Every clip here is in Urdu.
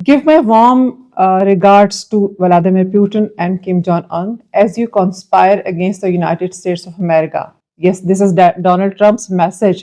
Give my warm regards to Vladimir Putin and Kim Jong-un as you conspire against the United States of America. Yes, this is Donald Trump's message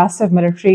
massive military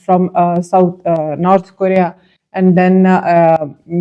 from North Korea, and then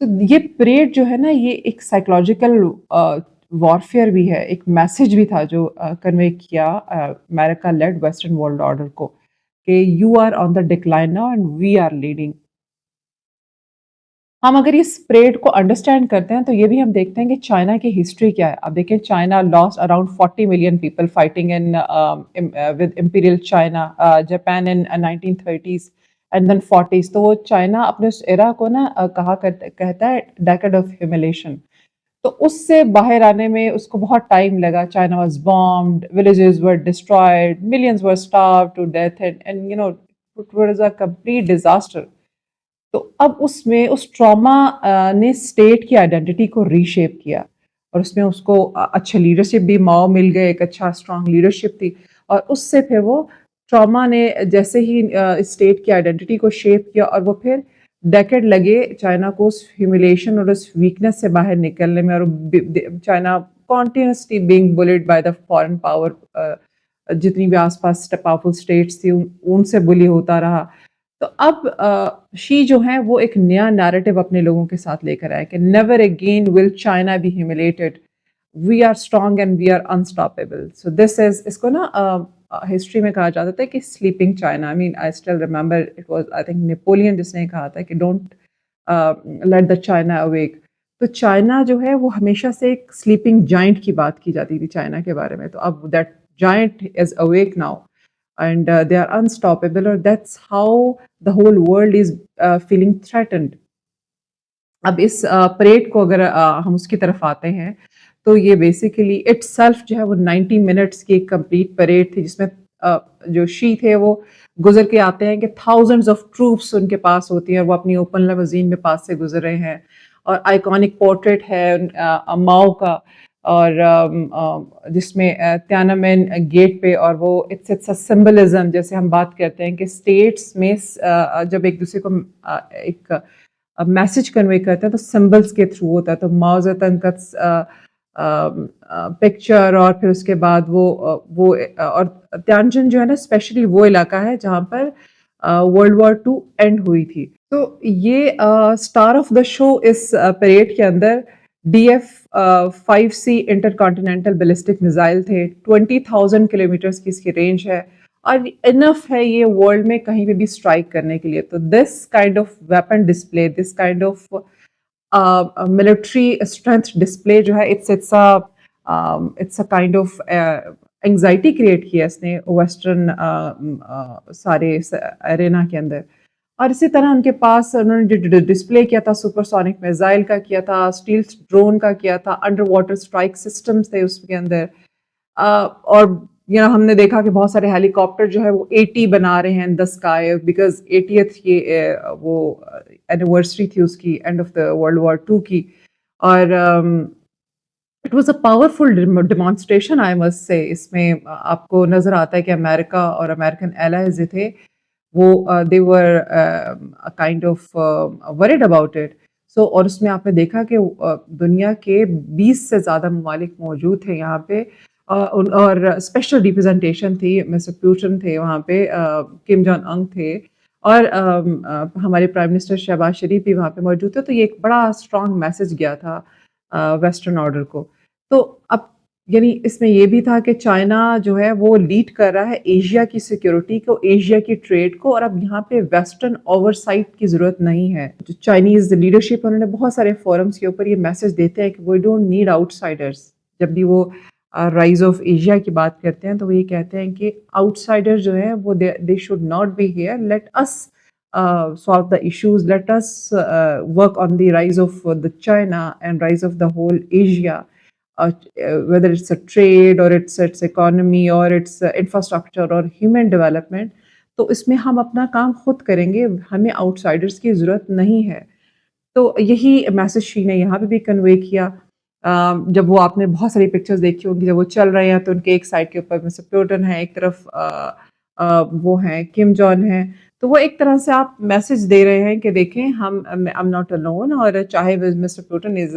تو یہ پریڈ جو ہے نا یہ ایک سائیکولوجیکل وارفیئر بھی ہے، ایک میسج بھی تھا جو کنوے کیا امریکہ لیڈ ویسٹرن ورلڈ آرڈر کو کہ you are on the decline now and we are leading. ہم اگر اس پریڈ کو انڈرسٹینڈ کرتے ہیں تو یہ بھی ہم دیکھتے ہیں کہ چائنا کی ہسٹری کیا ہے. اب دیکھیں China lost around 40 million people fighting in with imperial China, Japan in 1930s and then 40s. تو وہ چائنا اپنے اس ایرا کو نا کہتا ہے ڈیکڈ آف ہیوملیشن. تو اس سے باہر آنے میں اس کو بہت ٹائم لگا. China was bombed, villages were destroyed, millions were starved to death and you know it was a complete disaster. تو اب اس میں اس ٹراما نے اسٹیٹ کی آئیڈینٹی کو ری شیپ کیا، اور اس میں اس کو اچھے لیڈرشپ بھی ماؤ مل گئے، ایک اچھا اسٹرانگ لیڈرشپ تھی، اور اس سے پھر وہ ٹراما نے جیسے ہی اسٹیٹ کی آئیڈینٹی کو شیپ کیا، اور وہ پھر ڈیکڈ لگے چائنا کو اس ہیوملیشن اور اس ویکنس سے باہر نکلنے میں. اور China continuously being bled by the foreign power, جتنی بھی آس پاس پاورفل اسٹیٹس تھی ان سے بلی ہوتا رہا. تو اب شی جو ہیں وہ ایک نیا نیریٹو اپنے لوگوں کے ساتھ لے کر آئے کہ never again will China be humiliated, we are strong and we are unstoppable. So this is, اس کو نا ہسٹری میں کہا جاتا تھا کہ sleeping China. I mean I still remember it was I think Napoleon جس نے کہا تھا کہ don't let the China awake. تو چائنا جو ہے وہ ہمیشہ سے ایک سلیپنگ جائنٹ کی بات کی جاتی تھی چائنا کے بارے میں. تو اب that giant is awake now and they are unstoppable, or that's how the whole world is feeling threatened. اب اس پریڈ کو اگر ہم اس کی طرف آتے ہیں تو یہ بیسیکلی اٹ سیلف جو ہے وہ 90 منٹس کی ایک کمپلیٹ پریڈ تھی، جس میں جو شی تھے وہ گزر کے آتے ہیں کہ تھاؤزنڈز آف ٹروپس ان کے پاس ہوتی ہیں، وہ اپنی اوپن لیموزین میں پاس سے گزر رہے ہیں، اور آئیکونک پورٹریٹ ہے ماؤ کا، اور جس میں تیانمن گیٹ پہ، اور وہ اٹس اے سمبلزم. جیسے ہم بات کرتے ہیں کہ اسٹیٹس میں جب ایک دوسرے کو ایک میسج کنوے کرتے ہیں تو سمبلس کے تھرو ہوتا ہے. تو ماؤ زیدنگ کا پکچر، اور پھر اس کے بعد وہ اور تیانجن جو ہے نا اسپیشلی وہ علاقہ ہے جہاں پر ورلڈ وار 2 اینڈ ہوئی تھی. تو یہ اسٹار آف دا شو اس پریڈ کے اندر DF-5C intercontinental ballistic missile تھے. 20,000 کلومیٹرز کی اس کی رینج ہے، اور انف ہے یہ ورلڈ میں کہیں پہ بھی اسٹرائک کرنے کے لیے. تو this kind of weapon display, this kind of military strength display جو ہے it's a kind of anxiety create کیا اس نے ویسٹرن سارے ارینا کے اندر. اور اسی طرح ان کے پاس انہوں نے جو ڈسپلے کیا تھا سپر سونک میزائل کا کیا تھا، اسٹیلتھ ڈرون کا کیا تھا، انڈر واٹر اسٹرائک سسٹمز تھے اس کے اندر. اور ہم نے دیکھا کہ بہت سارے ہیلی کاپٹر جو ہے وہ 80 بنا رہے ہیں ان دا اسکائی، بیکاز 80th یہ وہ اینیورسری تھی اس کی، end of the world war 2 کی. اور it was a powerful demonstration I must say. اس میں آپ کو نظر آتا ہے کہ امریکہ اور امیرکن ایلائز جو تھے وہ they were kind of worried about it. So اور اس میں آپ نے دیکھا کہ دنیا کے 20 سے زیادہ ممالک موجود تھے یہاں پہ، اور اسپیشل ریپرزنٹیشن تھی. مسٹر پیوٹن تھے وہاں پہ، کم جان انگ تھے، اور ہمارے پرائم منسٹر شہباز شریف بھی وہاں پہ موجود تھے. تو یہ ایک بڑا اسٹرانگ میسج گیا تھا ویسٹرن آرڈر کو. تو اب یعنی اس میں یہ بھی تھا کہ چائنا جو ہے وہ لیڈ کر رہا ہے ایشیا کی سیکیورٹی کو، ایشیا کی ٹریڈ کو، اور اب یہاں پہ ویسٹرن اوور سائٹ کی ضرورت نہیں ہے. جو چائنیز لیڈرشپ انہوں نے بہت سارے فورمز کے اوپر یہ میسج دیتے ہیں کہ وی ڈونٹ نیڈ آؤٹ سائڈرز. جب بھی وہ رائز آف ایشیا کی بات کرتے ہیں تو وہ یہ کہتے ہیں کہ آؤٹ سائڈر جو ہے وہ they should not be here, let us solve the issues, let us work on the rise of the China and rise of the whole Asia. Whether it's a trade or it's economy or it's infrastructure or human development. تو اس میں ہم اپنا کام خود کریں گے، ہمیں آؤٹ سائڈرس کی ضرورت نہیں ہے. تو یہی میسج شی نے یہاں پہ بھی کنوے کیا. جب وہ آپ نے بہت ساری پکچرز دیکھی ہوگی، جب وہ چل رہے ہیں تو ان کے ایک سائڈ کے اوپر مسٹر پیوٹن ہے، ایک طرف وہ ہیں کم جان ہیں. تو وہ ایک طرح سے آپ میسج دے رہے ہیں کہ دیکھیں ہم I'm not alone. اور چاہے mister Putin is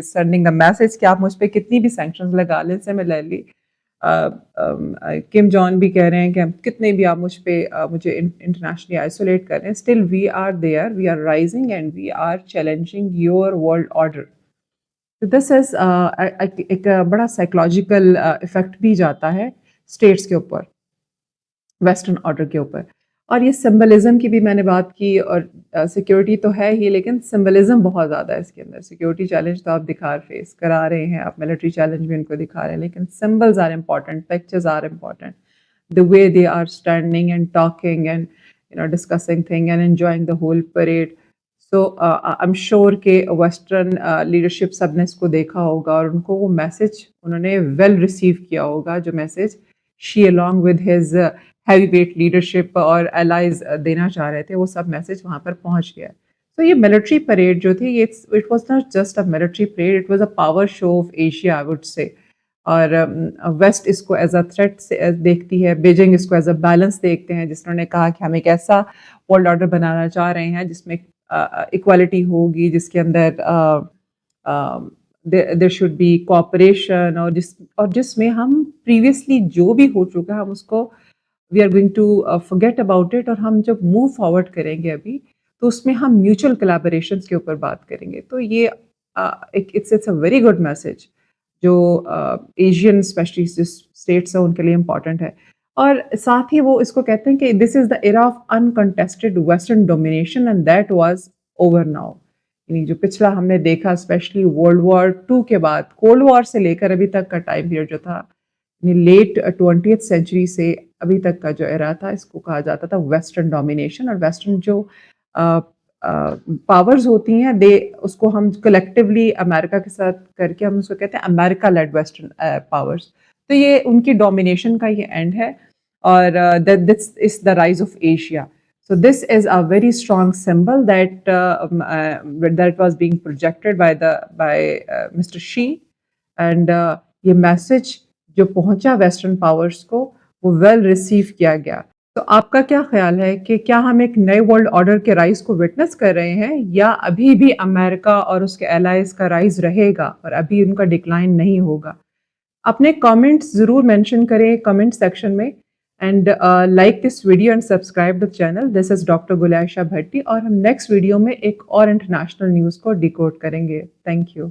sending the message کہ آپ مجھ پہ کتنی بھی سینکشنز لگا لیں سملرلی، کم جان بھی کہہ رہے ہیں کہ کتنے بھی آپ مجھے انٹرنیشنلی آئسولیٹ کر رہے ہیں، still we are there, we are rising and we are challenging your world order. This is ایک بڑا سائیکولوجیکل افیکٹ بھی جاتا ہے اسٹیٹس کے اوپر، ویسٹرن آرڈر کے اوپر. اور یہ سمبلزم کی بھی میں نے بات کی، اور سیکیورٹی تو ہے ہی لیکن سمبلزم بہت زیادہ ہے اس کے اندر. سیکیورٹی چیلنج تو آپ فیس کرا رہے ہیں، آپ ملٹری چیلنج بھی ان کو دکھا رہے ہیں، لیکن symbols are important, pictures are important. The way they are standing and talking and discussing thing and enjoying the whole parade. So I'm sure کہ ویسٹرن لیڈرشپ سب نے اس کو دیکھا ہوگا اور ان کو وہ میسج انہوں نے ویل ریسیو کیا ہوگا، جو message Xi along with his heavyweight leadership اور allies دینا چاہ رہے تھے، وہ سب میسج وہاں پر پہنچ گیا. تو یہ ملٹری پریڈ جو تھی، it was not just a military parade, it was a power show of Asia, I would say. اور ویسٹ اس کو ایز اے تھریٹ دیکھتی ہے، بیجنگ اس کو ایز اے بیلنس دیکھتے ہیں، جس نے کہا کہ ہم ایک ایسا ورلڈ آرڈر بنانا چاہ رہے ہیں جس میں ایکوالٹی ہوگی، جس کے اندر دیر شوڈ بی کوآپریشن، اور جس میں ہم پریویسلی جو بھی ہو چکا ہم اس کو we are going to forget about it. اور ہم جب موو فارورڈ کریں گے ابھی تو اس میں ہم میوچل کولابوریشنس کے اوپر بات کریں گے. تو یہ it's a very good message جو ایشین اسپیشلی اسٹیٹس ہیں ان کے لیے امپورٹنٹ ہے. اور ساتھ ہی وہ اس کو کہتے ہیں کہ this is the era of uncontested western domination and that was over now. یعنی جو پچھلا ہم نے دیکھا اسپیشلی ورلڈ وار 2 کے بعد، کولڈ وار سے لے کر ابھی تک کا ٹائم پیریڈ جو تھا، یعنی لیٹ 20th سینچری سے ابھی تک کا جو ایرا تھا، اس کو کہا جاتا تھا ویسٹرن ڈومینیشن. اور ویسٹرن جو پاورز ہوتی ہیں اس کو ہم کلیکٹیولی امریکہ کے ساتھ کر کے ہم اس کو کہتے ہیں امریکہ لیڈ ویسٹرن پاورز. تو یہ ان کی ڈومینیشن کا یہ اینڈ ہے، اور this is the rise of Asia. So this is a very strong symbol that was being projected by Mr. Xi, and یہ میسج جو پہنچا ویسٹرن پاورز کو وہ ویل ریسیو کیا گیا. تو آپ کا کیا خیال ہے کہ کیا ہم ایک نئے ورلڈ آرڈر کے رائز کو وٹنس کر رہے ہیں، یا ابھی بھی امریکہ اور اس کے الائز کا رائز رہے گا اور ابھی ان کا ڈکلائن نہیں ہوگا؟ اپنے کامنٹس ضرور مینشن کریں کامنٹ سیکشن میں، and like this video and subscribe the channel. This is doctor Gul Ayesha Bhatti, اور ہم نیکسٹ ویڈیو میں ایک اور انٹرنیشنل نیوز کو ڈیکوڈ کریں گے. Thank you.